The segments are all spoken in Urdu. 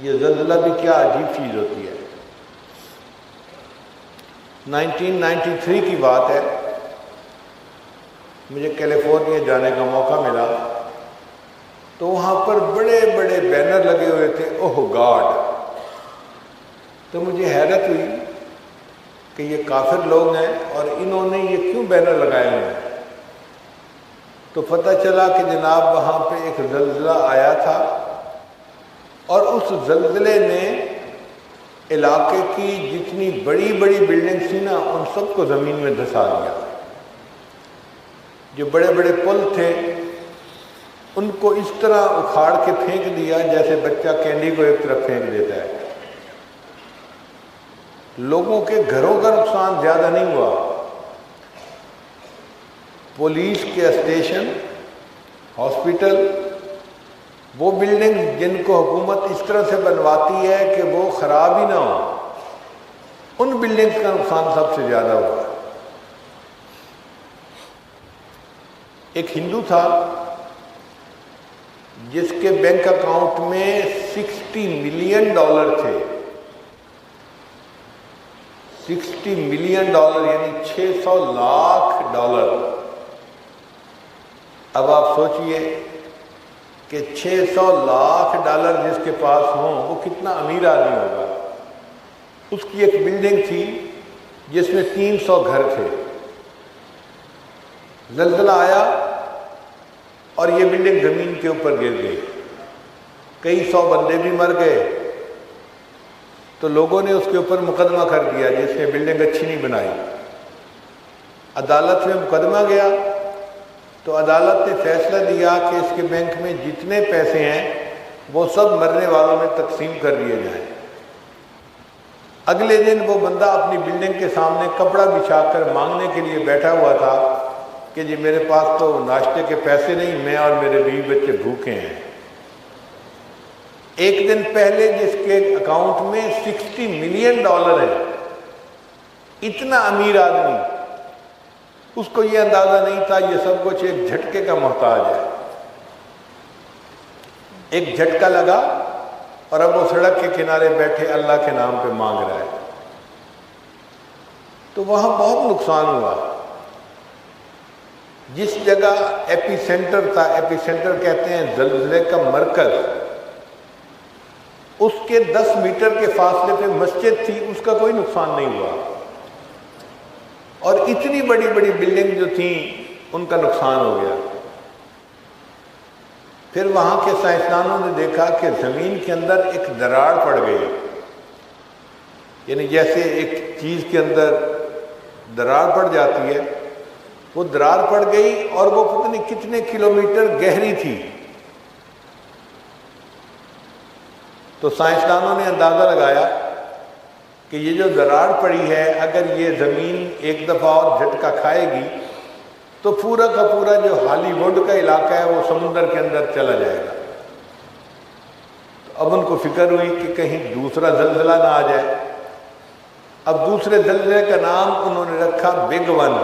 یہ زلزلہ بھی کیا عجیب چیز ہوتی ہے۔ 1993 کی بات ہے، مجھے کیلیفورنیا جانے کا موقع ملا، تو وہاں پر بڑے بڑے بینر لگے ہوئے تھے، اوہ گاڈ۔ تو مجھے حیرت ہوئی کہ یہ کافر لوگ ہیں اور انہوں نے یہ کیوں بینر لگائے ہوئے ہیں؟ تو پتہ چلا کہ جناب وہاں پہ ایک زلزلہ آیا تھا، اور اس زلزلے نے علاقے کی جتنی بڑی بڑی بلڈنگ تھی نا، ان سب کو زمین میں دھسا دیا۔ جو بڑے بڑے پل تھے ان کو اس طرح اکھاڑ کے پھینک دیا جیسے بچہ کینڈی کو ایک طرف پھینک دیتا ہے۔ لوگوں کے گھروں کا نقصان زیادہ نہیں ہوا، پولیس کے اسٹیشن، ہاسپٹل، وہ بلڈنگ جن کو حکومت اس طرح سے بنواتی ہے کہ وہ خراب ہی نہ ہو، ان بلڈنگز کا نقصان سب سے زیادہ ہوا۔ ایک ہندو تھا جس کے بینک اکاؤنٹ میں $60 ملین تھے، $60 ملین یعنی $600 لاکھ۔ اب آپ سوچئے کہ $600 لاکھ جس کے پاس ہوں وہ کتنا امیر آدمی ہوگا۔ اس کی ایک بلڈنگ تھی جس میں 300 گھر تھے، زلزلہ آیا اور یہ بلڈنگ زمین کے اوپر گر گئی، کئی سو بندے بھی مر گئے۔ تو لوگوں نے اس کے اوپر مقدمہ کر دیا جس نے بلڈنگ اچھی نہیں بنائی۔ عدالت میں مقدمہ گیا تو عدالت نے فیصلہ دیا کہ اس کے بینک میں جتنے پیسے ہیں وہ سب مرنے والوں میں تقسیم کر دیے جائیں۔ اگلے دن وہ بندہ اپنی بلڈنگ کے سامنے کپڑا بچھا کر مانگنے کے لیے بیٹھا ہوا تھا کہ جی میرے پاس تو ناشتے کے پیسے نہیں، میں اور میرے بیوی بچے بھوکے ہیں۔ ایک دن پہلے جس کے اکاؤنٹ میں $60 ملین ہے، اتنا امیر آدمی، اس کو یہ اندازہ نہیں تھا یہ سب کچھ ایک جھٹکے کا محتاج ہے۔ ایک جھٹکا لگا اور اب وہ سڑک کے کنارے بیٹھے اللہ کے نام پہ مانگ رہا ہے۔ تو وہاں بہت نقصان ہوا۔ جس جگہ ایپی سینٹر تھا، ایپی سینٹر کہتے ہیں زلزلے کا مرکز، اس کے 10 میٹر کے فاصلے پہ مسجد تھی، اس کا کوئی نقصان نہیں ہوا، اور اتنی بڑی بڑی بلڈنگ جو تھیں ان کا نقصان ہو گیا۔ پھر وہاں کے سائنسدانوں نے دیکھا کہ زمین کے اندر ایک دراڑ پڑ گئی، یعنی جیسے ایک چیز کے اندر دراڑ پڑ جاتی ہے، وہ دراڑ پڑ گئی اور وہ پتہ نہیں کتنے کلومیٹر گہری تھی۔ تو سائنسدانوں نے اندازہ لگایا کہ یہ جو دراڑ پڑی ہے اگر یہ زمین ایک دفعہ اور جھٹکا کھائے گی تو پورا کا پورا جو ہالی ووڈ کا علاقہ ہے وہ سمندر کے اندر چلا جائے گا۔ تو اب ان کو فکر ہوئی کہ کہیں دوسرا زلزلہ نہ آ جائے۔ اب دوسرے زلزلے کا نام انہوں نے رکھا بگ ون،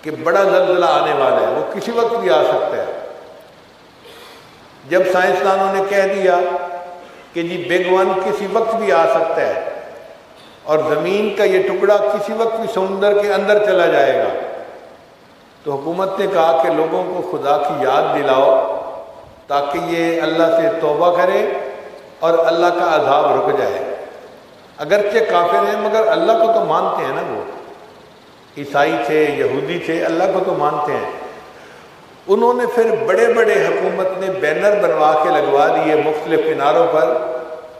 کہ بڑا زلزلہ آنے والا ہے، وہ کسی وقت بھی آ سکتا ہے۔ جب سائنسدانوں نے کہہ دیا کہ جی بگ ون کسی وقت بھی آ سکتا ہے اور زمین کا یہ ٹکڑا کسی وقت بھی سمندر کے اندر چلا جائے گا، تو حکومت نے کہا کہ لوگوں کو خدا کی یاد دلاؤ تاکہ یہ اللہ سے توبہ کرے اور اللہ کا عذاب رک جائے۔ اگرچہ کافر ہیں مگر اللہ کو تو مانتے ہیں نا، وہ عیسائی تھے، یہودی تھے، اللہ کو تو مانتے ہیں۔ انہوں نے پھر بڑے بڑے حکومت نے بینر بنوا کے لگوا دیے مختلف کناروں پر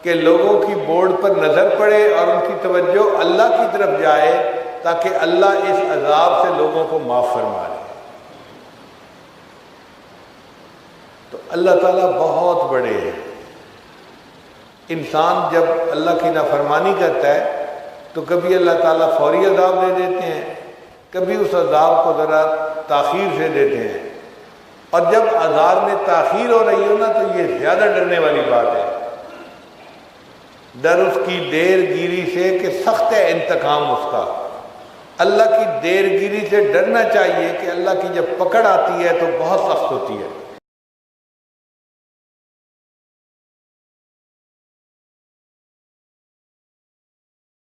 کہ لوگوں کی بورڈ پر نظر پڑے اور ان کی توجہ اللہ کی طرف جائے تاکہ اللہ اس عذاب سے لوگوں کو معاف فرما دے۔ تو اللہ تعالیٰ بہت بڑے ہیں۔ انسان جب اللہ کی نافرمانی کرتا ہے تو کبھی اللہ تعالیٰ فوری عذاب دے دیتے ہیں، کبھی اس عذاب کو ذرا تاخیر سے دیتے ہیں، اور جب عذاب میں تاخیر ہو رہی ہو نا تو یہ زیادہ ڈرنے والی بات ہے۔ ڈر اس کی دیر گیری سے کہ سخت ہے انتقام اس کا۔ اللہ کی دیر گیری سے ڈرنا چاہیے کہ اللہ کی جب پکڑ آتی ہے تو بہت سخت ہوتی ہے۔